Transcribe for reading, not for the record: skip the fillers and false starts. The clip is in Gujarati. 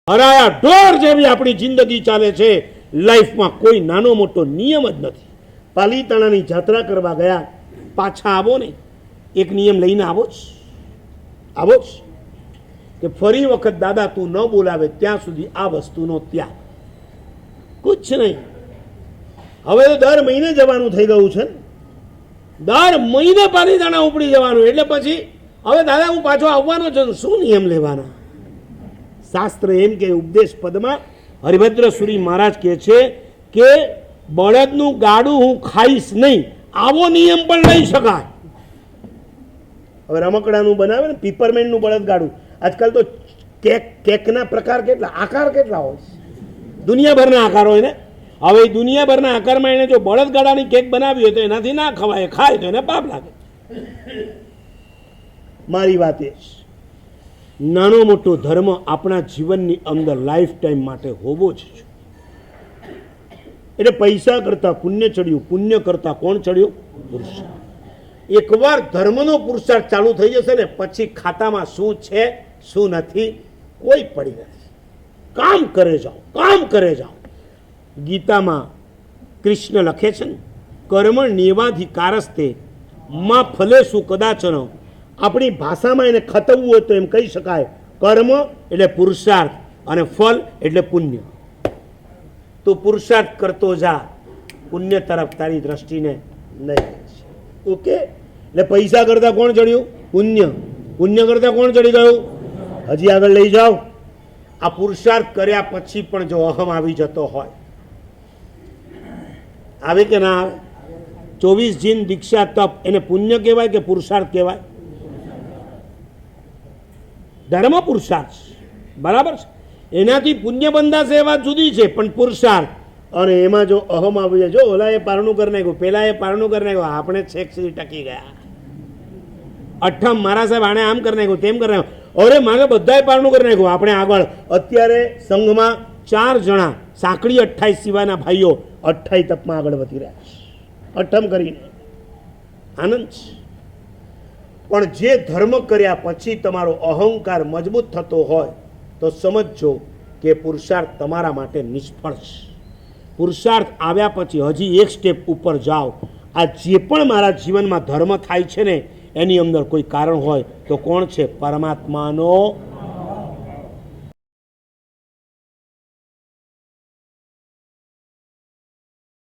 હરાયા ઢોર જેવી આપણી જિંદગી ચાલે છે. લાઈફમાં કોઈ નાનો મોટો નિયમ જ નથી. પાલીતાણાની જાત્રા કરવા ગયા, પાછા આવો ને એક નિયમ લઈને આવો જ કે ફરી વખત દાદા તું ન બોલાવે ત્યાં સુધી આ વસ્તુનો ત્યાગ. કુછ નહીં. હવે તો દર મહિને જવાનું થઈ ગયું છે. દર મહિને પાલીતાણા ઉપડી જવાનું. એટલે પછી હવે દાદા હું પાછો આવવાનો છું, શું નિયમ લેવાના? શાસ્ત્ર એમ કે ઉપદેશ પદમાં હરિભદ્ર સુરી મહારાજ કહે છે કે બળદનું ગાડું હું ખાઈશ નહીં, આવો નિયમ પણ લઈ શકાય. હવે રમકડાનું બનાવે ને પીપરમેન્ટનું બળદ ગાડું. આજકાલ તો કેકના પ્રકાર કેટલા, આકાર કેટલા હોય, દુનિયાભરના આકાર હોય ને. હવે દુનિયાભરના આકારમાં એને જો બળદગાડાની કેક બનાવી હોય તો એનાથી ના ખવાય, ખાય તો એને પાપ લાગે. મારી વાત એ નાનો મોટો ધર્મ આપણા જીવનની અંદર લાઈફ ટાઈમ માટે હોવો જ છે. એટલે પૈસા કરતા પુણ્ય ચડ્યું, પુણ્ય કરતા કોણ ચડ્યું? પુરુષાર્થ. એકવાર ધર્મનો પુરુષાર્થ ચાલુ થઈ જશે ને પછી ખાતામાં શું છે શું નથી કોઈ પડી નથી. કામ કરે જાઓ. ગીતામાં કૃષ્ણ લખે છે ને, કર્મ નિયમાધિકારસ્તે માં ફલેશુ કદાચન. આપણી ભાષામાં એને ખતવવું હોય તો એમ કહી શકાય, કર્મ એટલે પુરુષાર્થ અને ફલ એટલે પુણ્ય. તું પુરુષાર્થ કરતો જા, પુણ્ય તરફ તારી દ્રષ્ટિને નહીં. ઓકે. એટલે પૈસા કરતા કોણ ચડ્યું? પુણ્ય. પુણ્ય કરતા કોણ ચડી ગયું? હજી આગળ લઈ જાઓ. આ પુરુષાર્થ કર્યા પછી પણ જો અહમ આવી જતો હોય, આવે કે ના આવે? 24 જીન દીક્ષા તપ એને પુણ્ય કહેવાય કે પુરુષાર્થ કહેવાય? ધર્મ પુરુષાર્થ, બરાબર છે. એનાથી પુણ્ય બંધાશે એ વાત જુદી છે, પણ પુરુષાર્થ અને એમાં જો અહમ આવી જાય, જો ઓલા એ પારણું કરી નાખ્યું, પેલા એ પારણું કરી નાખ્યું, આપણે છેક સુધી ટકી ગયા. અઠ્ઠમ મારા સાહેબ આને આમ કરી નાખ્યું, તેમ કરી નાખ્યું, અરે મારે બધાએ પારણું કરી નાખ્યું, આપણે આગળ. અત્યારે સંઘમાં 4 જણા સાંકળી 28 સિવાયના ભાઈઓ 28 તપમાં આગળ વધી રહ્યા છે, અઠ્ઠમ કરીને. આનંદ છે. પણ જે ધર્મ કર્યા પછી તમારો અહંકાર મજબૂત થતો હોય તો સમજજો કે પુરુષાર્થ તમારા માટે નિષ્ફળ છે. પુરુષાર્થ આવ્યા પછી હજી એક સ્ટેપ ઉપર જાઓ. આ જે પણ મારા જીવનમાં ધર્મ થાય છે ને એની અંદર કોઈ કારણ હોય તો કોણ છે? પરમાત્માનો